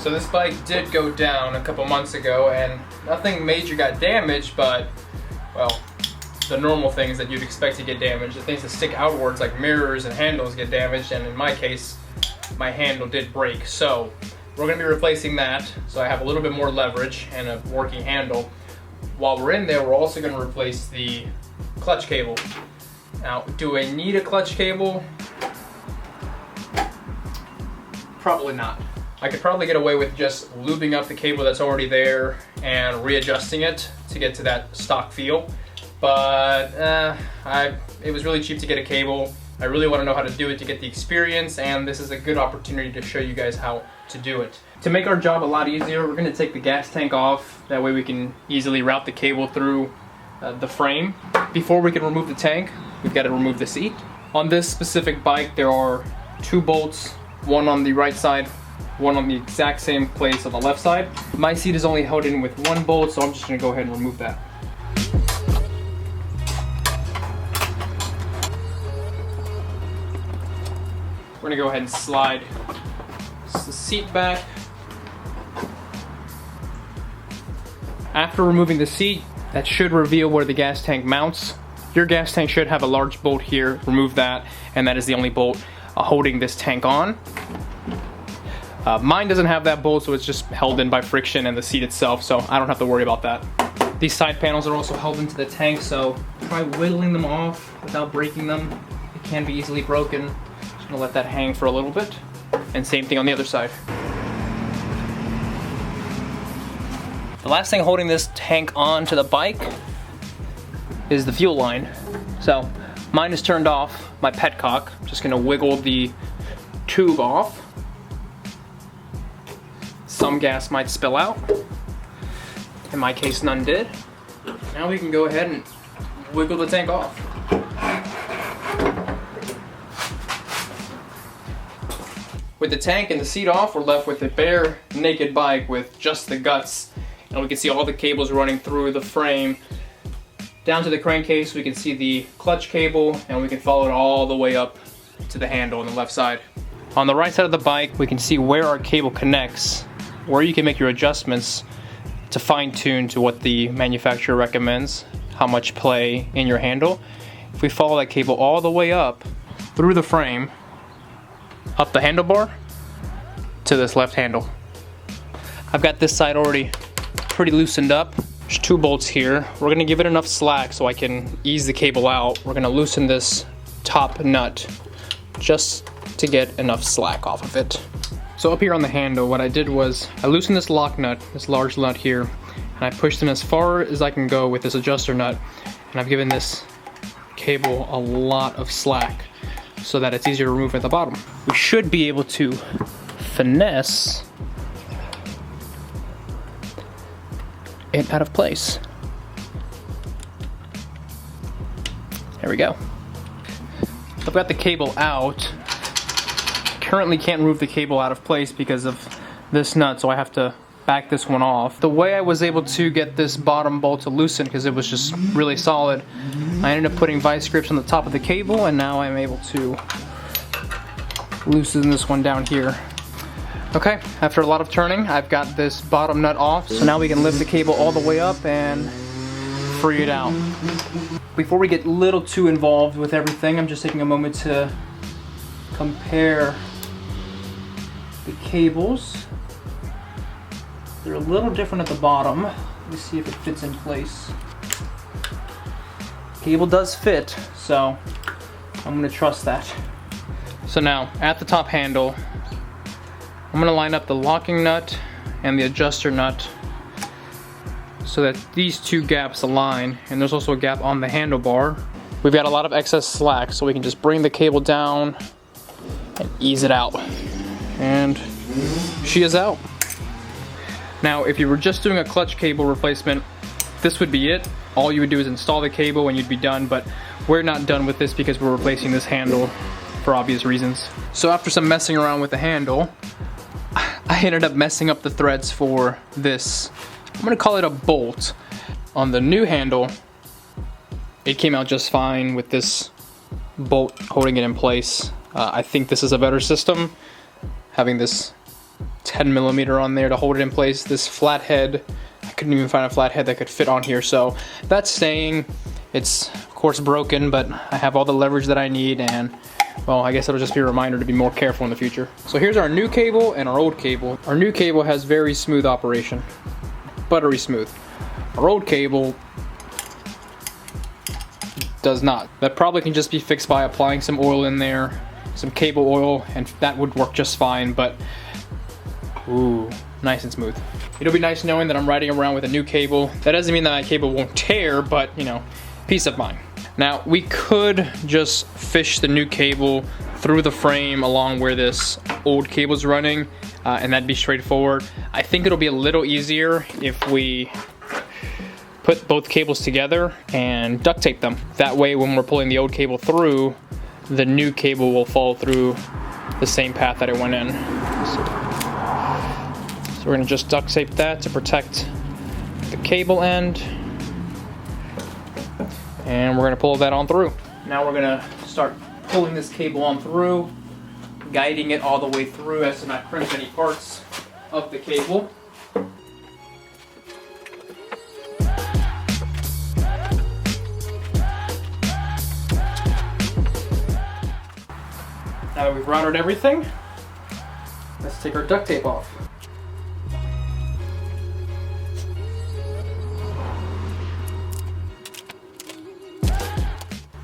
So this bike did go down a couple months ago and nothing major got damaged, but, well, the normal things that you'd expect to get damaged, the things that stick outwards like mirrors and handles get damaged, and in my case, my handle did break. So we're gonna be replacing that, so I have a little bit more leverage and a working handle. While we're in there, we're also gonna replace the clutch cable. Now, do I need a clutch cable? Probably not. I could probably get away with just lubing up the cable that's already there and readjusting it to get to that stock feel. But it was really cheap to get a cable. I really want to know how to do it to get the experience, and this is a good opportunity to show you guys how to do it. To make our job a lot easier, we're going to take the gas tank off. That way we can easily route the cable through the frame. Before we can remove the tank, we've got to remove the seat. On this specific bike, there are 2 bolts, one on the right side, one on the exact same place on the left side. My seat is only held in with 1 bolt, so I'm just going to go ahead and remove that. We're going to go ahead and slide the seat back. After removing the seat, that should reveal where the gas tank mounts. Your gas tank should have a large bolt here. Remove that, and that is the only bolt holding this tank on. Mine doesn't have that bolt, so it's just held in by friction and the seat itself, so I don't have to worry about that. These side panels are also held into the tank, so try whittling them off without breaking them. It can be easily broken. Just gonna let that hang for a little bit. And same thing on the other side. The last thing holding this tank onto the bike is the fuel line. So mine is turned off, my petcock. I'm just gonna wiggle the tube off. Some gas might spill out. In my case, none did. Now we can go ahead and wiggle the tank off. With the tank and the seat off, we're left with a bare, naked bike with just the guts. And we can see all the cables running through the frame. Down to the crankcase, we can see the clutch cable, and we can follow it all the way up to the handle on the left side. On the right side of the bike, we can see where our cable connects, where you can make your adjustments to fine-tune to what the manufacturer recommends, how much play in your handle. If we follow that cable all the way up through the frame, up the handlebar to this left handle. I've got this side already pretty loosened up. There's 2 bolts here. We're gonna give it enough slack so I can ease the cable out. We're gonna loosen this top nut just to get enough slack off of it. So up here on the handle, what I did was I loosened this lock nut, this large nut here, and I pushed in as far as I can go with this adjuster nut, and I've given this cable a lot of slack so that it's easier to remove at the bottom. We should be able to finesse it out of place. There we go. I've got the cable out. Currently can't remove the cable out of place because of this nut, so I have to back this one off. The way I was able to get this bottom bolt to loosen, because it was just really solid, I ended up putting vice grips on the top of the cable, and now I'm able to loosen this one down here. Okay, after a lot of turning, I've got this bottom nut off, so now we can lift the cable all the way up and free it out. Before we get a little too involved with everything, I'm just taking a moment to compare the cables. They're a little different at the bottom. Let me see if it fits in place. Cable does fit, so I'm gonna trust that. So now, at the top handle, I'm gonna line up the locking nut and the adjuster nut so that these 2 gaps align, and there's also a gap on the handlebar. We've got a lot of excess slack, so we can just bring the cable down and ease it out. And she is out. Now, if you were just doing a clutch cable replacement, this would be it. All you would do is install the cable and you'd be done, but we're not done with this because we're replacing this handle for obvious reasons. So after some messing around with the handle, I ended up messing up the threads for this, I'm gonna call it a bolt. On the new handle, it came out just fine with this bolt holding it in place. I think this is a better system, having this 10mm on there to hold it in place. This flathead, I couldn't even find a flathead that could fit on here, so that's staying. It's of course broken, but I have all the leverage that I need, and well, I guess it'll just be a reminder to be more careful in the future. So here's our new cable and our old cable. Our new cable has very smooth operation, buttery smooth. Our old cable does not. That probably can just be fixed by applying some oil in there, some cable oil, and that would work just fine, but ooh, nice and smooth. It'll be nice knowing that I'm riding around with a new cable. That doesn't mean that my cable won't tear, but you know, peace of mind. Now, we could just fish the new cable through the frame along where this old cable's running, and that'd be straightforward. I think it'll be a little easier if we put both cables together and duct tape them. That way, when we're pulling the old cable through, the new cable will fall through the same path that it went in. So we're gonna just duct tape that to protect the cable end. And we're gonna pull that on through. Now we're gonna start pulling this cable on through, guiding it all the way through as to not crimp any parts of the cable. Now that we've routed everything, let's take our duct tape off.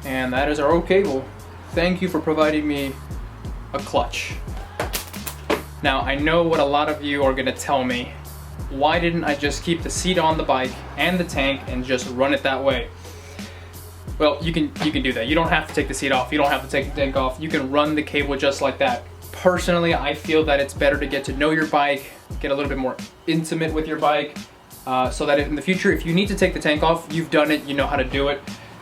And that is our old cable. Thank you for providing me a clutch. Now, I know what a lot of you are gonna tell me. Why didn't I just keep the seat on the bike and the tank and just run it that way? Well, you can do that. You don't have to take the seat off. You don't have to take the tank off. You can run the cable just like that. Personally, I feel that it's better to get to know your bike, get a little bit more intimate with your bike, so that in the future, if you need to take the tank off, you've done it, you know how to do it.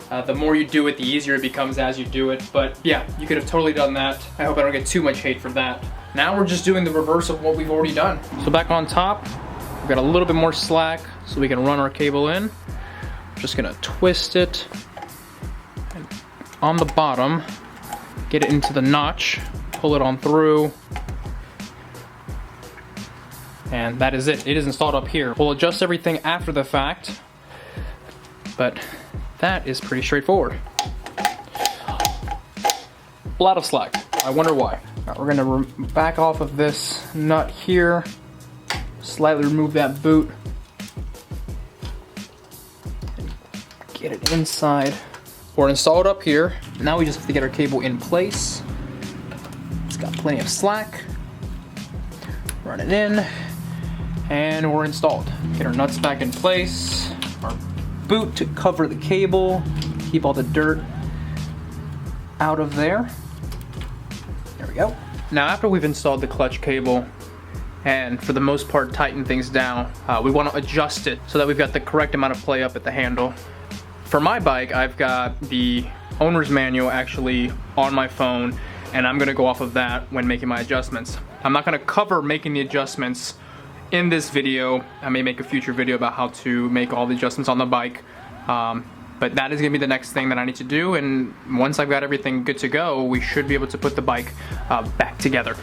The more you do it, the easier it becomes as you do it. But yeah, you could have totally done that. I hope I don't get too much hate for that. Now we're just doing the reverse of what we've already done. So back on top, we've got a little bit more slack so we can run our cable in. Just gonna twist it. And on the bottom, get it into the notch, pull it on through. And that is it. It is installed up here. We'll adjust everything after the fact, but that is pretty straightforward. A lot of slack. I wonder why. Now we're gonna back off of this nut here, slightly remove that boot, and get it inside. We're installed up here. Now we just have to get our cable in place. It's got plenty of slack. Run it in, and we're installed. Get our nuts back in place. Our boot to cover the cable, keep all the dirt out of there. There we go. Now after we've installed the clutch cable and for the most part tighten things down, we want to adjust it so that we've got the correct amount of play up at the handle. For my bike, I've got the owner's manual actually on my phone, and I'm gonna go off of that when making my adjustments. I'm not gonna cover making the adjustments in this video. I may make a future video about how to make all the adjustments on the bike, but that is gonna be the next thing that I need to do, and once I've got everything good to go, we should be able to put the bike back together.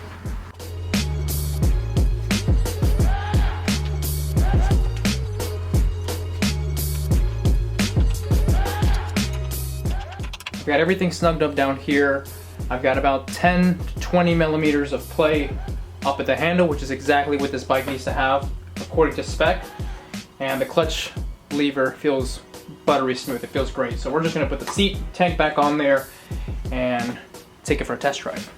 I've got everything snugged up down here. I've got about 10 to 20 millimeters of play up at the handle, which is exactly what this bike needs to have according to spec. And the clutch lever feels buttery smooth. It feels great. So we're just gonna put the seat tank back on there and take it for a test drive.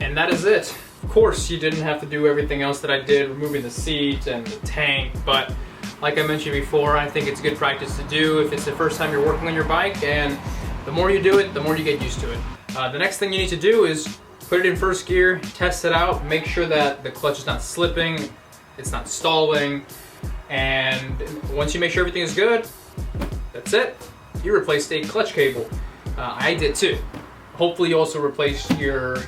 And that is it. Of course, you didn't have to do everything else that I did, removing the seat and the tank, but like I mentioned before, I think it's good practice to do if it's the first time you're working on your bike, and the more you do it, the more you get used to it. The next thing you need to do is put it in first gear, test it out, make sure that the clutch is not slipping, it's not stalling. And once you make sure everything is good, that's it. You replaced a clutch cable. I did too. Hopefully you also replaced your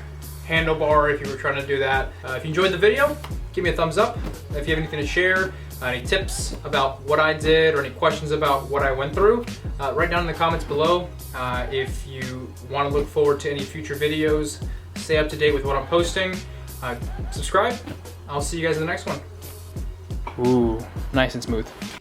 handlebar if you were trying to do that. If you enjoyed the video, give me a thumbs up. If you have anything to share, any tips about what I did or any questions about what I went through, write down in the comments below. If you want to look forward to any future videos, stay up to date with what I'm posting, subscribe. I'll see you guys in the next one. Ooh, nice and smooth.